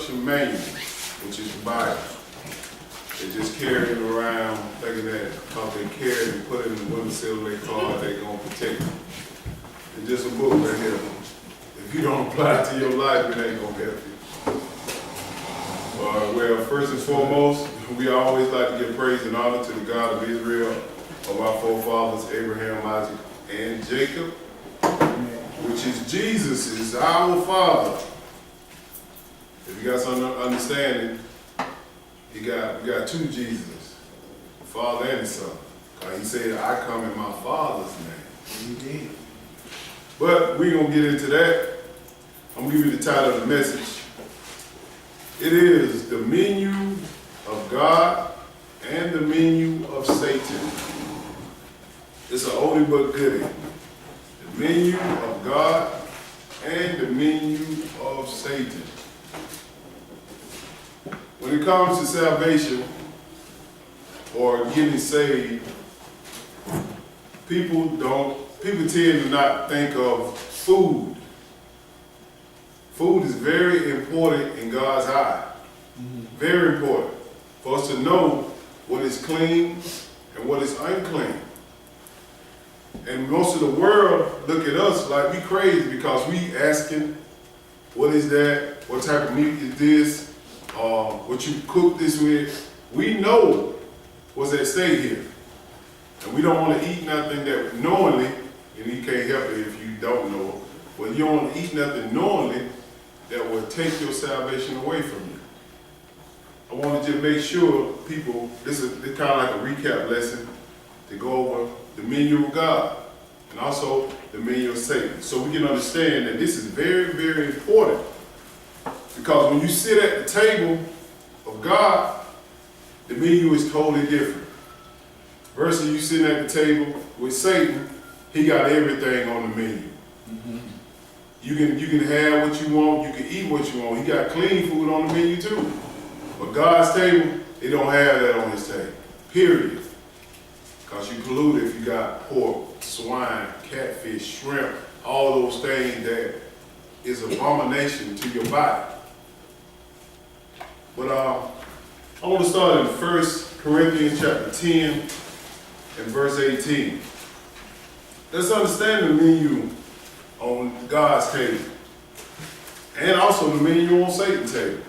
instruction manual, which is the Bible. They just carry it around thinking that because they carry it and put it in the windowsill of their car, they're going to protect it. It's just a book right here. If you don't apply it to your life, it ain't going to help you. Well, first and foremost, we always like to give praise and honor to the God of Israel, of our forefathers, Abraham, Isaac, and Jacob, which is Jesus, is our Father. If you got some understanding, we got two Jesus, the Father and the Son. He said, I come in my Father's name. He did. But we're going to get into that. I'm going to give you the title of the message. It is the menu of God and the menu of Satan. It's an oldie but goodie. The menu of God and the menu of Satan. When it comes to salvation or getting saved, people tend to not think of food. Food is very important in God's eye. Very important for us to know what is clean and what is unclean. And most of the world look at us like we crazy because we asking, what is that? What type of meat is this? What you cook this with? We know what's at stake here. And we don't want to eat nothing that knowingly, and you can't help it if you don't know, but you don't want to eat nothing knowingly that will take your salvation away from you. I want to just make sure people, this is kind of like a recap lesson to go over the menu of God and also the menu of Satan. So we can understand that this is very, very important. Because when you sit at the table of God, the menu is totally different. Versus you sitting at the table with Satan, he got everything on the menu. You can have what you want, you can eat what you want. He got clean food on the menu too. But God's table, they don't have that on his table. Period. Because you pollute if you got pork, swine, catfish, shrimp, all those things that is abomination to your body. But I want to start in 1 Corinthians chapter 10 and verse 18. Let's understand the menu on God's table and also the menu on Satan's table.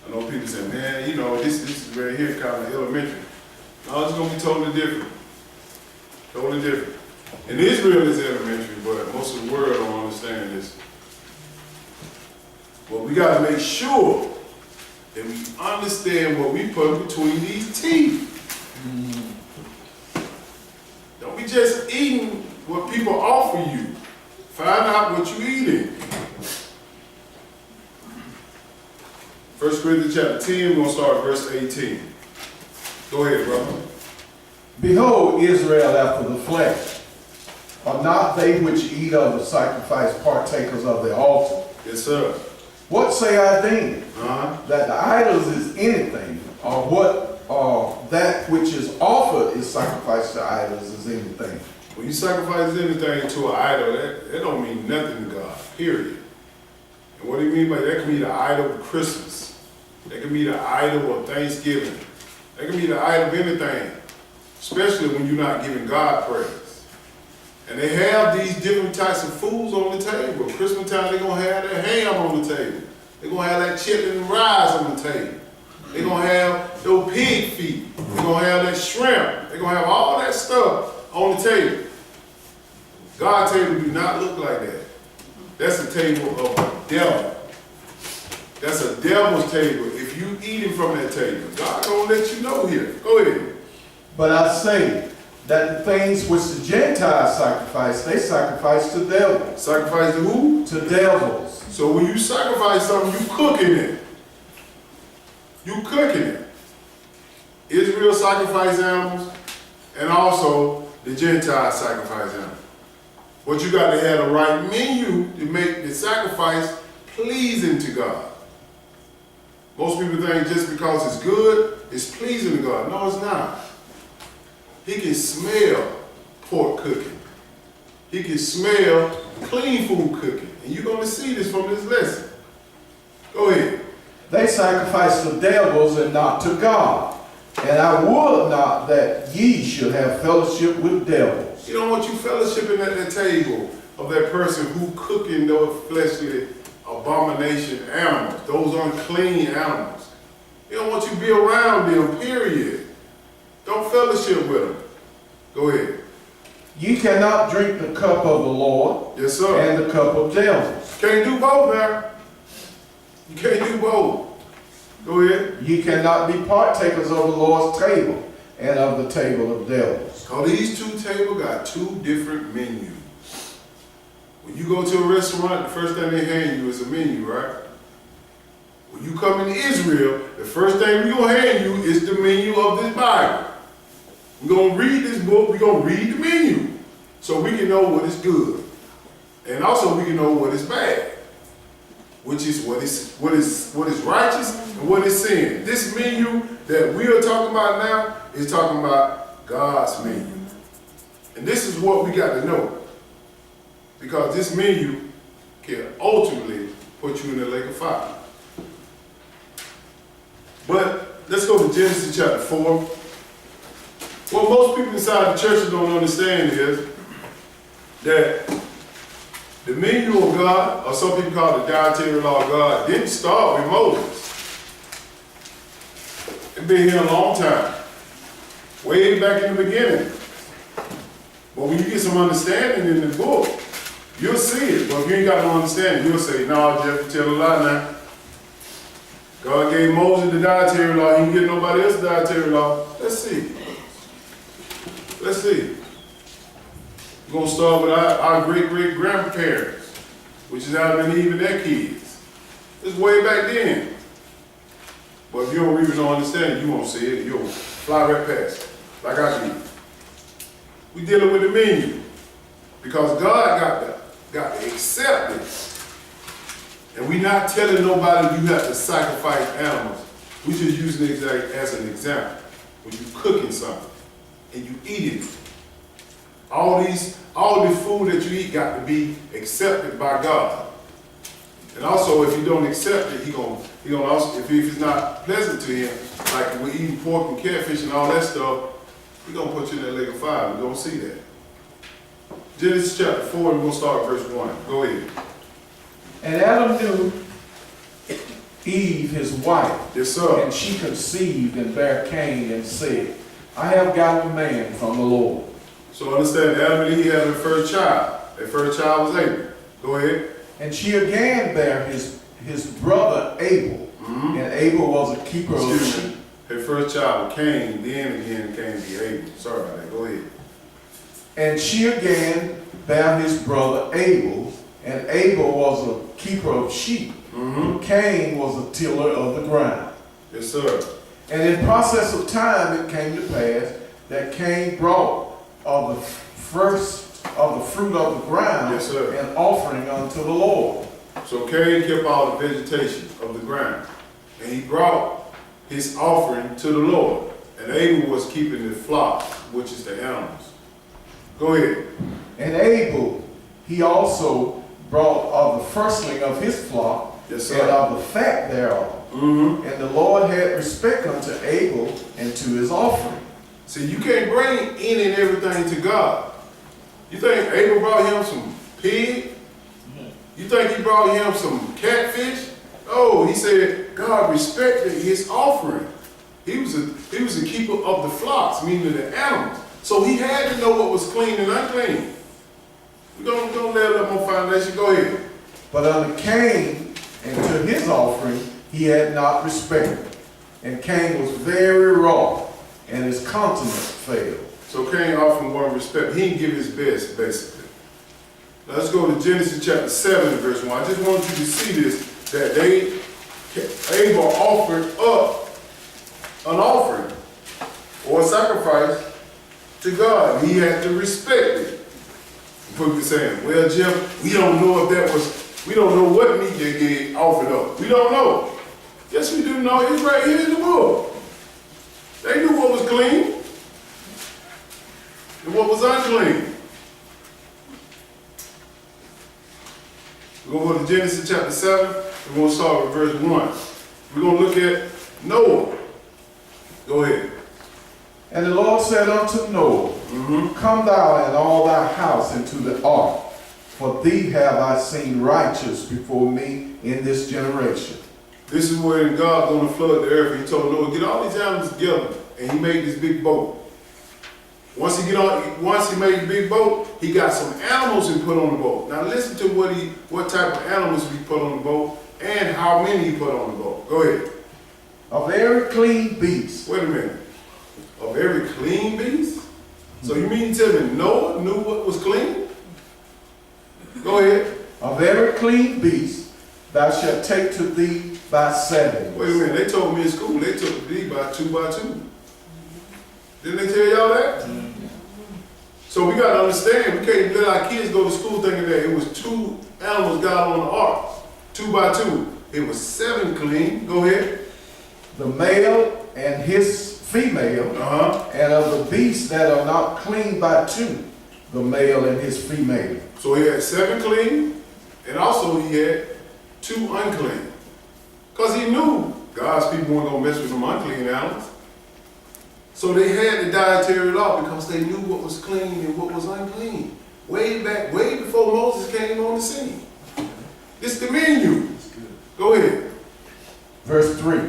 I know people say, man, you know, this is right here kind of elementary. No, it's going to be totally different. Totally different. In Israel, it's elementary, but most of the world don't understand this. But we got to make sure that we understand what we put between these teeth. Don't be just eating what people offer you. Find out what you're eating. 1 Corinthians chapter 10, we're going to start at verse 18. Go ahead, brother. Behold, Israel after the flesh, are not they which eat of the sacrifice partakers of the altar? Yes, sir. What say I then? That the idols is anything, or that which is offered is sacrificed to idols is anything? When you sacrifice anything to an idol, that don't mean nothing to God, period. And what do you mean by that? That can be the idol of Christmas. That can be the idol of Thanksgiving. That can be the idol of anything, especially when you're not giving God praise. And they have these different types of foods on the table. Christmas time, they're going to have that ham on the table. They're going to have that chicken and rice on the table. They're going to have those pig feet. They're going to have that shrimp. They're going to have all that stuff on the table. God's table do not look like that. That's a table of the devil. That's a devil's table. If you eating from that table, God gonna let you know here. Go ahead. But I say that the things which the Gentiles sacrifice, they sacrifice to devils. Sacrifice to who? To devils. So when you sacrifice something, you cooking it. You cooking it. Israel sacrifice animals, and also the Gentiles sacrifice animals. But you got to have the right menu to make the sacrifice pleasing to God. Most people think just because it's good, it's pleasing to God. No, it's not. He can smell pork cooking. He can smell clean food cooking. And you're going to see this from this lesson. Go ahead. They sacrifice to devils and not to God. And I would not that ye should have fellowship with devils. You don't want you fellowshipping at that table of that person who cooking those fleshly abomination animals, those unclean animals. You don't want you to be around them, period. Don't fellowship with them. Go ahead. Ye cannot drink the cup of the Lord Yes, sir. and the cup of devils. Can't do both now. You can't do both. Go ahead. Ye cannot be partakers of the Lord's table and of the table of devils. So these two tables got two different menus. When you go to a restaurant, the first thing they hand you is a menu, right? When you come into Israel, the first thing we're going to hand you is the menu of this Bible. We're going to read this book, we're going to read the menu so we can know what is good. And also we can know what is bad, which is what is righteous and what is sin. This menu that we are talking about now is talking about God's menu. And this is what we got to know. Because this menu can ultimately put you in the lake of fire. But let's go to Genesis chapter 4. What most people inside the churches don't understand is that the menu of God, or some people call it the dietary law of God, didn't start with Moses. It's been here a long time. Way back in the beginning. But when you get some understanding in the book, you'll see it. But if you ain't got no understanding, you'll say, no, Jeff, you tell a lie now. God gave Moses the dietary law. He didn't give nobody else the dietary law. Let's see. Let's see. We're going to start with our great-great-grandparents, which is Adam and Eve and their kids. It's way back then. But if you don't read and don't understand it, you won't see it. You'll fly right past it, like I did. We're dealing with the menu. Because God got to accept it. And we're not telling nobody you have to sacrifice animals. We're just using it as an example. When you're cooking something and you eating it, all the food that you eat got to be accepted by God. And also, if you don't accept it, he gonna also, if it's not pleasant to him, like we're eating pork and catfish and all that stuff, he's gonna put you in that lake of fire. We're gonna see that. Genesis chapter 4, we're going to start at verse 1. Go ahead. And Adam knew Eve his wife. Yes, sir. And she conceived and bare Cain and said, I have gotten a man from the Lord. So understand, Adam and Eve had their first child. Their first child was Abel. Go ahead. And she again bare his brother Abel. Mm-hmm. And Abel was a keeper of sheep. Her first child was Cain, then again came to be Abel. Sorry about that. Go ahead. And she again bare his brother Abel, and Abel was a keeper of sheep. Mm-hmm. Cain was a tiller of the ground. Yes, sir. And in process of time, it came to pass that Cain brought of the first of the fruit of the ground, yes, sir, an offering unto the Lord. So Cain kept all the vegetation of the ground, and he brought his offering to the Lord. And Abel was keeping the flock, which is the animals. Go ahead. And Abel, he also brought of the firstling of his flock, yes, sir, and of the fat thereof. Mm-hmm. And the Lord had respect unto Abel and to his offering. See, you can't bring any and everything to God. You think Abel brought him some pig? You think he brought him some catfish? Oh, he said God respected his offering. He was a keeper of the flocks, meaning the animals. So he had to know what was clean and unclean. We're going to lay it up on foundation. Go ahead. But unto Cain and to his offering he had not respected. And Cain was very wroth, and his countenance failed. So Cain offered one respect. He didn't give his best, basically. Now let's go to Genesis chapter 7, verse 1. I just wanted you to see this, that Abel offered up an offering or a sacrifice to God. He had to respect it. People be saying, well, Jeff, we don't know what meat they get offered up. We don't know. Yes, we do know. It's right here in the book. They knew what was clean and what was unclean. We're going to go to Genesis chapter 7. We're going to start with verse 1. We're going to look at Noah. Go ahead. And the Lord said unto Noah, Come thou and all thy house into the ark, for thee have I seen righteous before me in this generation. This is when God going to flood the earth. He told Noah, get all these animals together. And he made this big boat. Once he made the big boat, he got some animals and put on the boat. Now listen to what type of animals he put on the boat and how many he put on the boat. Go ahead. A very clean beast. Wait a minute. A very clean beast? So you mean to tell me Noah knew what was clean? Go ahead. A very clean beast thou shalt take to thee by sevens. Wait a minute. They told me in school they took thee by two. Didn't they tell y'all that? So we got to understand, we can't let our kids go to school thinking that it was 2 animals got on the ark, 2 by 2. It was 7 clean. Go ahead. The male and his female, and of the beasts that are not clean by 2, the male and his female. So he had 7 clean, and also he had 2 unclean. Because he knew God's people weren't going to mess with some unclean animals. So they had the dietary law because they knew what was clean and what was unclean. Way back, way before Moses came on the scene. It's the menu. Go ahead. Verse 3.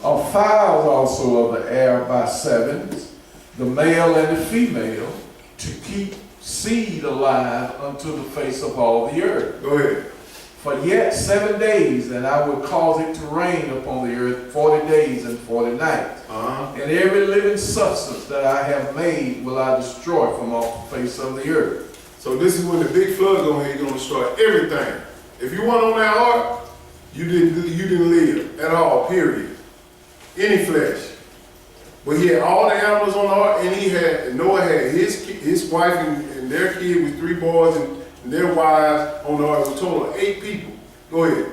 Of fowls also of the air by sevens, the male and the female, to keep seed alive unto the face of all the earth. Go ahead. For yet 7 days, and I will cause it to rain upon the earth 40 days and 40 nights. And every living substance that I have made will I destroy from off the face of the earth. So this is when the big flood going to destroy everything. If you weren't on that ark, you didn't live at all, period. Any flesh. But he had all the animals on the ark, and Noah had his wife and their kid with 3 boys and their wives on the ark. It was a total of 8 people. Go ahead.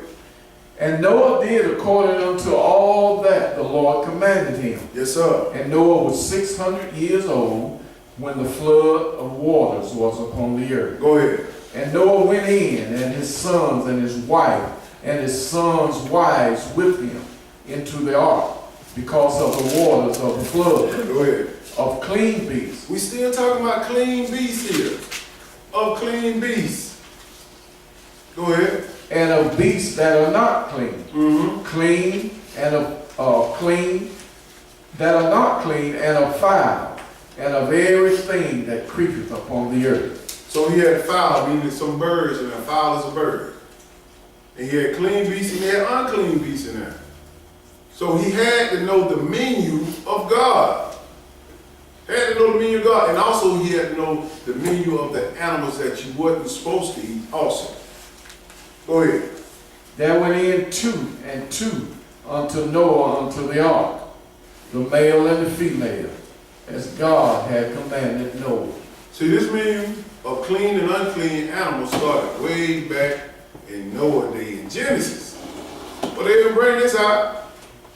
And Noah did according unto all that the Lord commanded him. Yes, sir. And Noah was 600 years old when the flood of waters was upon the earth. Go ahead. And Noah went in, and his sons and his wife, and his sons' wives with him into the ark, because of the waters of the flood. Go ahead. Of clean beasts. We still talking about clean beasts here. Of clean beasts. Go ahead. And of beasts that are not clean. Clean and of clean that are not clean, and of fowl, and of everything that creepeth upon the earth. So he had fowl, meaning some birds, and a fowl is a bird. And he had clean beasts and he had unclean beasts in there. So he had to know the menu of God. Had to know the menu of God. And also he had to know the menu of the animals that you wasn't supposed to eat also. Go ahead. There went in 2 and 2 unto Noah unto the ark, the male and the female, as God had commanded Noah. See, this menu of clean and unclean animals started way back in Noah day in Genesis. But they didn't bring this out.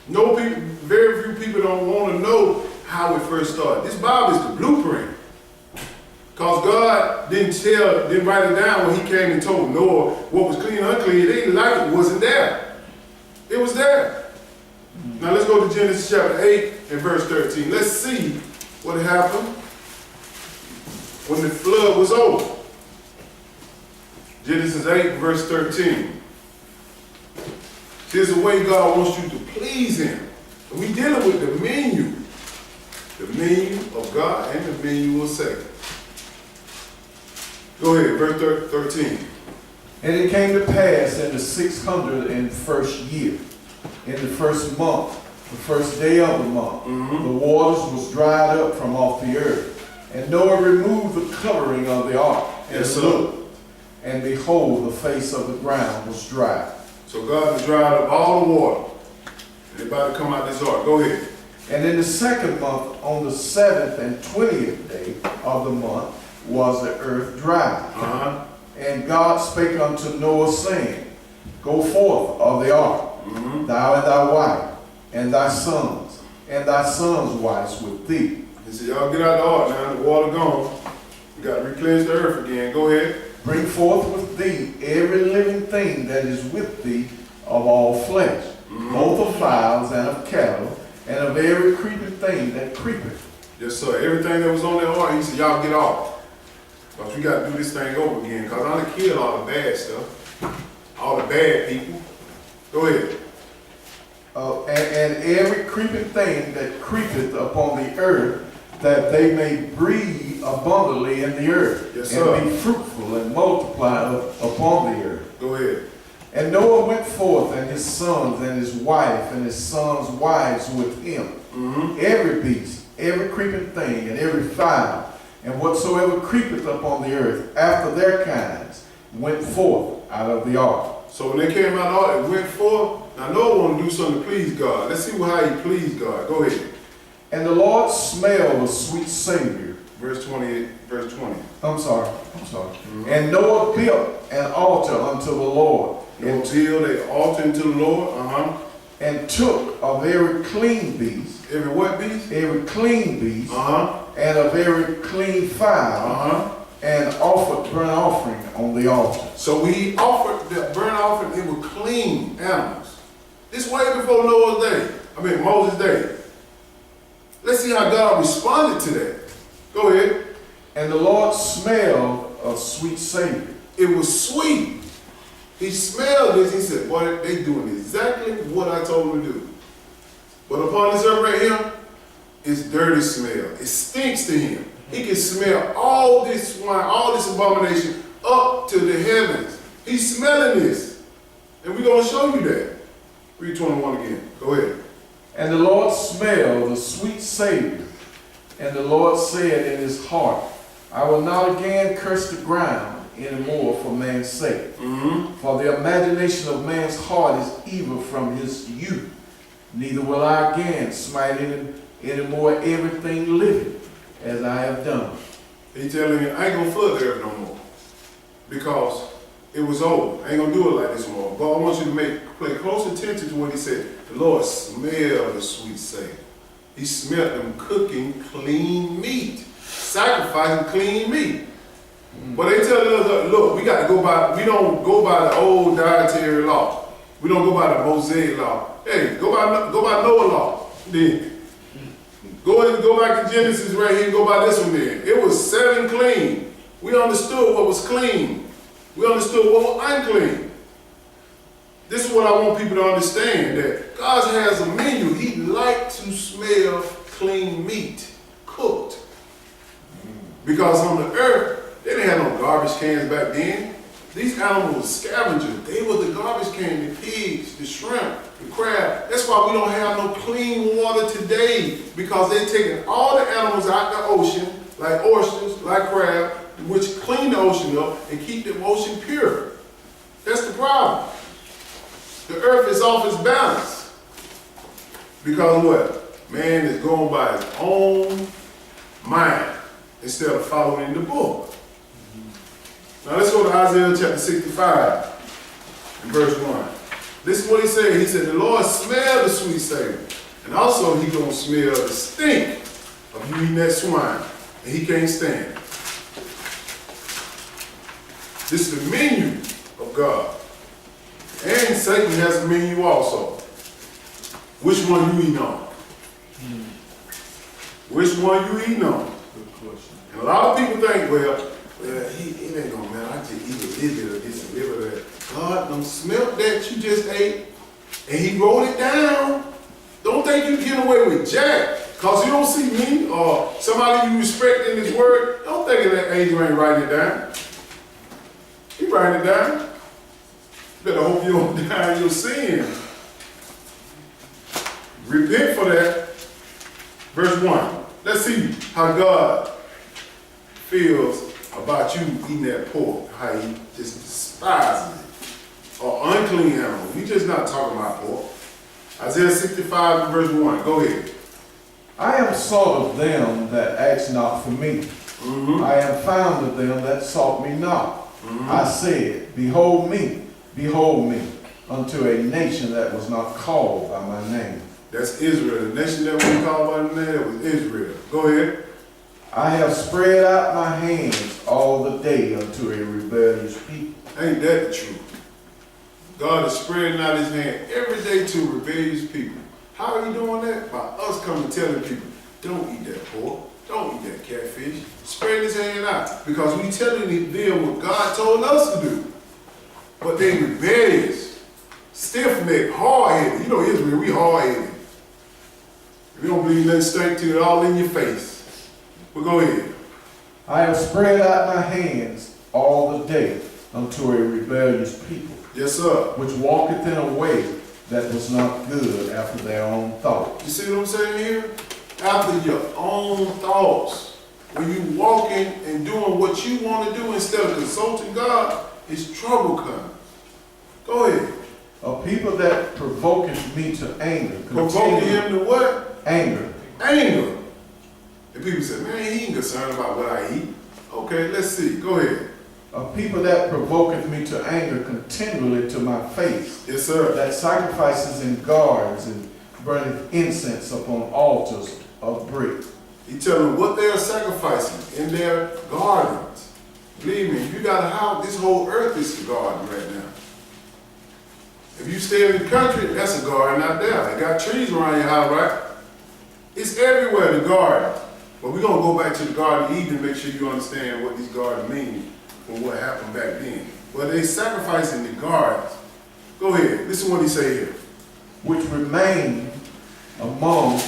Very few people don't want to know how it first started. This Bible is the blueprint. Because God didn't write it down when he came and told Noah what was clean and unclean. They didn't like it. It wasn't there. It was there. Now let's go to Genesis chapter 8 and verse 13. Let's see what happened when the flood was over. Genesis 8 verse 13. Here's the way God wants you to please him. And we dealing with the menu. The menu of God and the menu of Satan. Go ahead, verse 13. And it came to pass in the 601st year, in the first month, the first day of the month, the waters was dried up from off the earth. And Noah removed the covering of the ark, and looked, and behold, the face of the ground was dry. So God has dried up all the water. And they're about to come out this ark. Go ahead. And in the 2nd month, on the 7th and 20th day of the month, was the earth dry. And God spake unto Noah, saying, Go forth of the ark, thou and thy wife, and thy sons, and thy sons' wives with thee. He said, y'all get out of the ark now, the water gone. We got to replenish the earth again. Go ahead. bring forth with thee every living thing that is with thee of all flesh, both of fowls and of cattle, and of every creeping thing that creepeth. Yes, sir. Everything that was on that ark, he said, y'all get off. Because we got to do this thing over again. Because I done killed all the bad stuff. All the bad people. Go ahead. And every creeping thing that creepeth upon the earth, that they may breed abundantly in the earth, Yes, sir. and be fruitful and multiply upon the earth. Go ahead. And Noah went forth, and his sons, and his wife, and his sons' wives with him. Every beast, every creeping thing, and every fowl, and whatsoever creepeth upon the earth, after their kinds, went forth out of the ark. So when they came out of the ark, it went forth. Now Noah want to do something to please God. Let's see how he pleased God. Go ahead. And the Lord smelled a sweet Savior. Verse 28, verse 20. I'm sorry. And Noah built an altar unto the Lord, Noah built an altar unto the Lord. and took of every clean beast, Every what beast? every clean beast, Uh-huh. and of every clean fowl, Uh-huh. and offered burnt offering on the altar. So we offered the burnt offering. It was clean animals. This way before Noah's day. Moses' day. Let's see how God responded to that. Go ahead. And the Lord smelled a sweet Savior. It was sweet. He smelled this. He said, boy, they doing exactly what I told them to do. But upon this earth right here, it's dirty smell. It stinks to him. He can smell all this swine, all this abomination up to the heavens. He's smelling this. And we're going to show you that. Read 21 again. Go ahead. And the Lord smelled the sweet Savior. And the Lord said in his heart, I will not again curse the ground anymore for man's sake. For the imagination of man's heart is evil from his youth. Neither will I again smite any more everything living as I have done. He's telling you, I ain't going to flood the earth no more. Because it was over. I ain't going to do it like this no more. But I want you to pay close attention to what he said. The Lord smelled the sweet Savior. He smelled them cooking clean meat, sacrificing clean meat. But they tell us, look, we got to go by, we don't go by the old dietary law. We don't go by the Mosaic law. Hey, go by Noah law. Then go back to Genesis right here and go by this one then. It was 7 clean. We understood what was clean. We understood what was unclean. This is what I want people to understand, that God has a menu. He likes to smell clean meat, cooked. Because on the earth, they didn't have no garbage cans back then. These animals were scavengers. They were the garbage can, the pigs, the shrimp, the crab. That's why we don't have no clean water today, because they're taking all the animals out the ocean, like oysters, like crab, which clean the ocean up and keep the ocean pure. That's the problem. The earth is off its balance. Because of what? Man is going by his own mind instead of following the book. Now let's go to Isaiah chapter 65 and verse 1. This is what he said. He said, the Lord smelled the sweet Savior. And also he gonna smell the stink of you eating that swine. And he can't stand it. This is the menu of God. And Satan has a menu also. Which one you eating on? Which one you eating on? Good question. And a lot of people think, well, it ain't gonna matter. I just eat a little bit of this and a little bit of that. God done smelt that you just ate, and he wrote it down. Don't think you get away with jack, because you don't see me or somebody you respect in this word. Don't think that angel ain't writing it down. He writing it down. Better hope you don't die in your sin. Repent for that. Verse 1. Let's see how God feels about you eating that pork, how he just despises it. Or unclean animal. We just not talking about pork. Isaiah 65 and verse 1. Go ahead. I am sought of them that ask not for me. I am found of them that sought me not. I said, behold me, unto a nation that was not called by my name. That's Israel. The nation that was called by the name was Israel. Go ahead. I have spread out my hands all the day unto a rebellious people. Ain't that the truth? God is spreading out his hand every day to rebellious people. How are you doing that? By us coming telling people, don't eat that pork, don't eat that catfish. Spread his hand out. Because we telling them what God told us to do. But they rebellious, stiff-necked, hard-headed. You know Israel, we hard-headed. If you don't believe nothing, straight to it all in your face. But go ahead. I have spread out my hands all the day unto a rebellious people, Yes, sir. which walketh in a way that was not good after their own thoughts. You see what I'm saying here? After your own thoughts. When you walking and doing what you want to do instead of consulting God, it's trouble coming. Go ahead. A people that provoketh me to anger. Provoking him to what? Anger. Anger. And people say, man, he ain't concerned about what I eat. Okay, let's see. Go ahead. A people that provoketh me to anger continually to my face. Yes, sir. That sacrifices in gardens and burneth incense upon altars of brick. He tell them what they are sacrificing in their gardens. Believe me, if you got a house, this whole earth is a garden right now. If you stay in the country, that's a garden out there. They got trees around your house, right? It's everywhere, the garden. But we're going to go back to the Garden of Eden and make sure you understand what these gardens mean and what happened back then. Well, they sacrifice in the gardens. Go ahead. Listen to what he say here. Which remain among,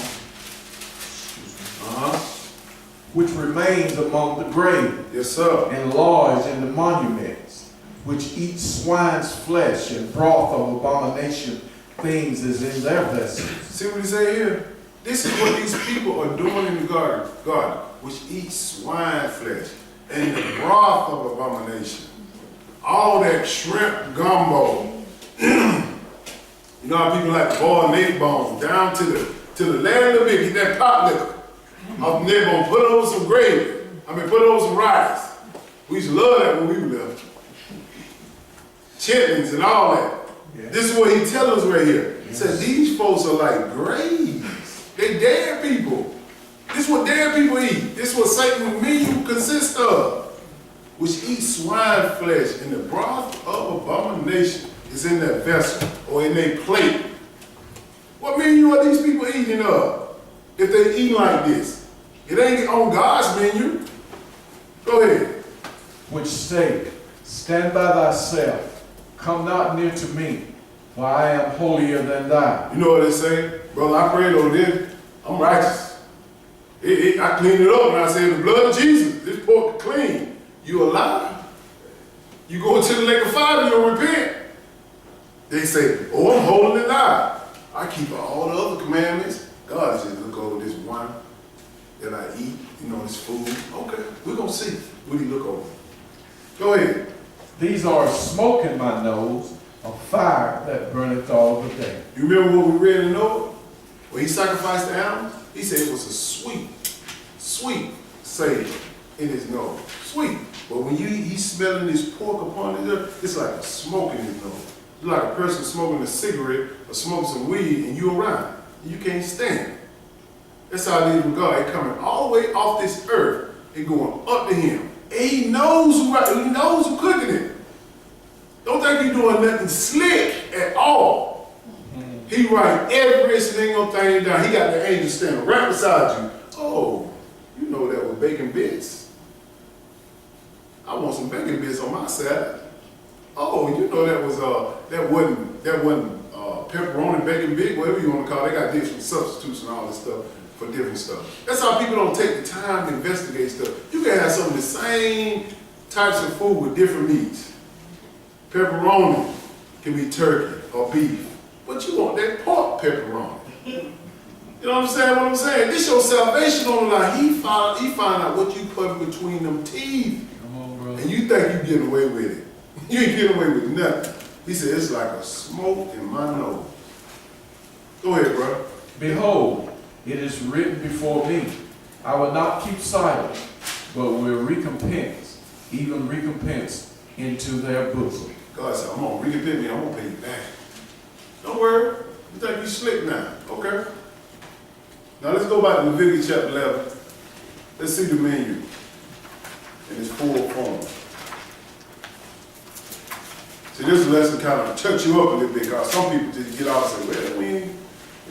which remains among the grave, Yes, sir. and lodge in the monuments, which eat swine's flesh and broth of abomination things is in their vessels. See what he say here? This is what these people are doing in the garden, which eat swine flesh and the broth of abomination. All that shrimp gumbo. You know how people like to boil neck bones down to the land of it, get that pot liquor off the neck bone, put it over some gravy. Put it over some rice. We used to love that when we were little. Chitlins and all that. Yeah. This is what he tells us right here. He said these folks are like graves. They dead people. This is what dead people eat. This is what Satan's menu consists of. Which eat swine flesh, and the broth of abomination is in their vessel or in their plate. What menu are these people eating of if they eat like this? It ain't on God's menu. Go ahead. Which say, stand by thyself, come not near to me, for I am holier than thou. You know what they say? Brother, I prayed over this. I'm righteous. I cleaned it up and I said, the blood of Jesus, this pork is clean. You alive? You go to the lake of fire, you'll repent. They say, oh, I'm holy than thou. I keep all the other commandments. God says, look over this wine that I eat, this food. Okay, we're going to see what he look over. Go ahead. These are smoke in my nose, a fire that burneth all the day. You remember what we read in Noah? When he sacrificed the animals, he said it was a sweet savor in his nose. Sweet. But when he's smelling this pork upon his earth, it's like a smoke in his nose. It's like a person smoking a cigarette or smoking some weed and you around. And you can't stand it. That's how it is with God. It's coming all the way off this earth and going up to him. And he knows who cooking it. Don't think you're doing nothing slick at all. He write every single thing down. He got the angel standing right beside you. Oh, you know that was bacon bits. I want some bacon bits on my side. Oh, you know that wasn't pepperoni, bacon bit, whatever you want to call it. They got different substitutes and all this stuff for different stuff. That's how people don't take the time to investigate stuff. You can have some of the same types of food with different meats. Pepperoni can be turkey or beef. But you want that pork pepperoni. You know what I'm saying? This your salvation on the line. He find out what you put between them teeth. Come on, brother. And you think you getting away with it. You ain't getting away with nothing. He said, it's like a smoke in my nose. Go ahead, bro. Behold, it is written before me, I will not keep silent, but will recompense, even recompense into their bosom. God said, I'm going to recompense me. I'm going to pay you back. Don't worry. You think you slick now. Okay. Now let's go back to Leviticus chapter 11. Let's see the menu. in its full form. See, this lesson kind of touch you up a little bit, because some people just get off and say, well, we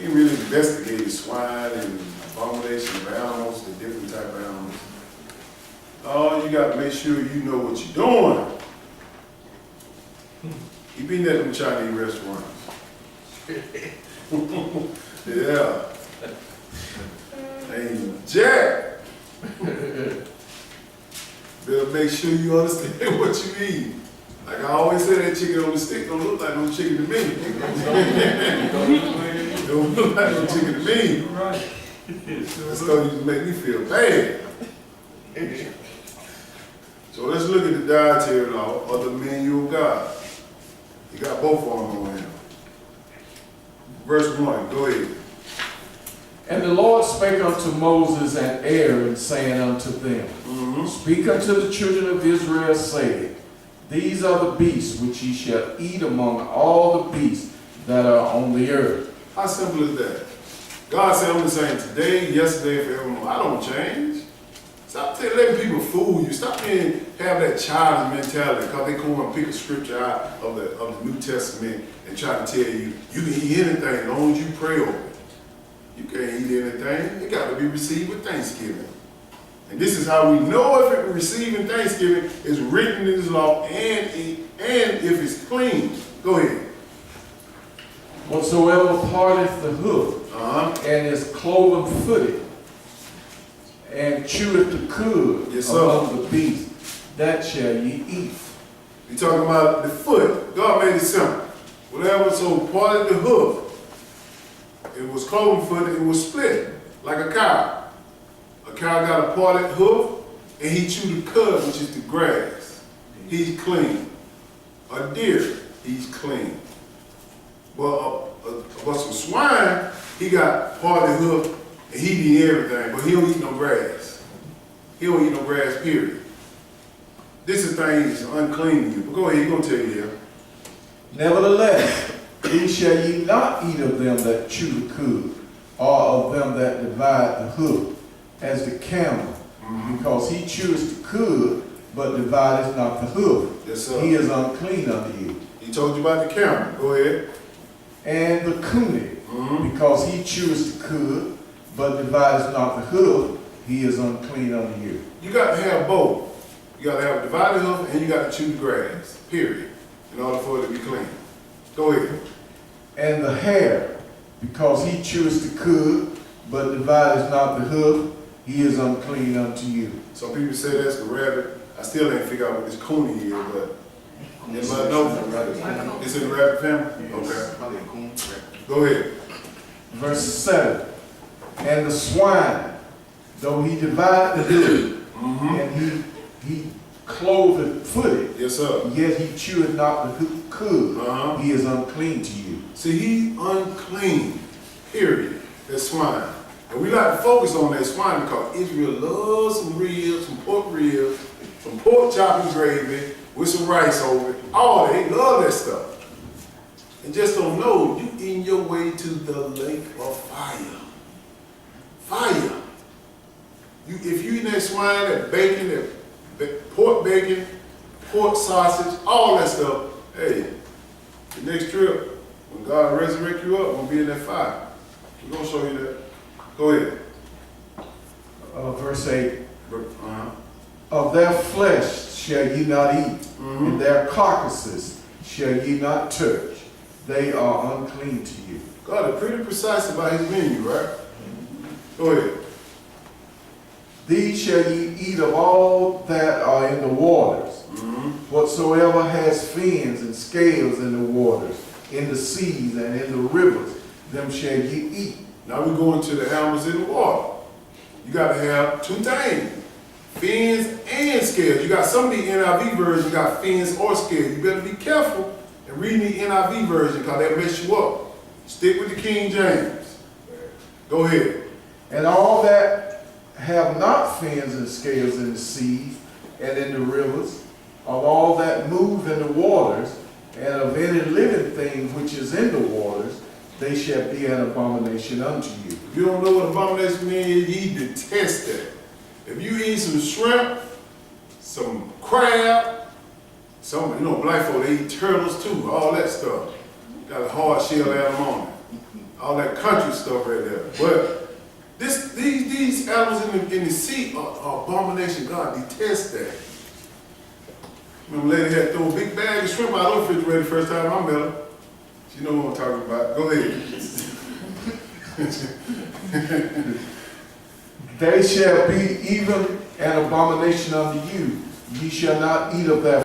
ain't really investigated swine and abomination of animals, the different type of animals. Oh, you got to make sure you know what you're doing. You been at them Chinese restaurants. Yeah. Ain't Jack. Better make sure you understand what you eat. Like I always say, that chicken on the stick don't look like no chicken to me. Don't look like no chicken to me. Right. That stuff used to make me feel bad. So let's look at the dietary law of the menu of God. You got both of them on here. Verse 1, go ahead. And the Lord spake unto Moses and Aaron, saying unto them, Speak unto the children of Israel, saying, These are the beasts which ye shall eat among all the beasts that are on the earth. How simple is that? God said, I'm the same today, yesterday, forevermore. I don't change. Stop letting people fool you. Stop have that childish mentality, because they come and pick a scripture out of the New Testament and try to tell you, you can eat anything as long as you pray over it. You can't eat anything. It got to be received with thanksgiving. And this is how we know if it receiving thanksgiving is written in His law and if it's clean. Go ahead. Whatsoever parteth the hoof, and is cloven footed, and cheweth the cud Yes, sir. among the beasts, that shall ye eat. You're talking about the foot. God made it simple. Whatever, so part of the hoof, it was cloven footed, it was split, like a cow. A cow got a parted hoof, and he chewed the cud, which is the grass. He's clean. A deer, he's clean. But some swine, he got parted hoof, and he eat everything, but he don't eat no grass. He don't eat no grass, period. This is thing is unclean to you. But go ahead, he's going to tell you here. Nevertheless, these shall ye not eat of them that chew the cud, or of them that divide the hoof, as the camel, because he chews the cud, but divideth not the hoof. Yes, sir. He is unclean unto you. He told you about the camel. Go ahead. And the cunny, because he chews the cud, but divideth not the hoof, he is unclean unto you. You got to have both. You got to have a divided hoof, and you got to chew the grass, period, in order for it to be clean. Go ahead. And the hare, because he chews the cud, but divideth not the hoof, he is unclean unto you. Some people say that's the rabbit. I still ain't figure out what this coney is, but anybody know? It's in the rabbit family? Okay. Go ahead. Verse 7. And the swine, though he divide the hoof, and he clotheth footed, Yes, sir. yet he cheweth not the cud, he is unclean to you. See, he unclean, period. That swine. And we like to focus on that swine because Israel loves some ribs, some pork chopping gravy with some rice over it. Oh, they love that stuff. And just don't know, you eating your way to the lake of fire. Fire. If you eat that swine, that bacon, that pork bacon, pork sausage, all that stuff, hey, the next trip, when God resurrect you up, we'll be in that fire. We're going to show you that. Go ahead. Verse 8. Uh-huh. Of their flesh shall ye not eat, and their carcasses shall ye not touch. They are unclean to you. God is pretty precise about his menu, right? Go ahead. These shall ye eat of all that are in the waters, whatsoever has fins and scales in the waters, in the seas and in the rivers, them shall ye eat. Now we're going to the animals in the water. You got to have two things, fins and scales. You got some of the NIV versions got fins or scales. You better be careful and reading the NIV version because they'll mess you up. Stick with the King James. Go ahead. And all that have not fins and scales in the seas and in the rivers, of all that move in the waters, and of any living thing which is in the waters, they shall be an abomination unto you. If you don't know what abomination means, ye detest that. If you eat some shrimp, some crab, some, you know, black folk, they eat turtles too, all that stuff. Got a hard shell animal on it. All that country stuff right there. But these animals in the sea are abomination. God detests that. Remember, lady had to throw a big bag of shrimp out of the refrigerator the first time I met her. She know what I'm talking about. Go ahead. They shall be even an abomination unto you. Ye shall not eat of their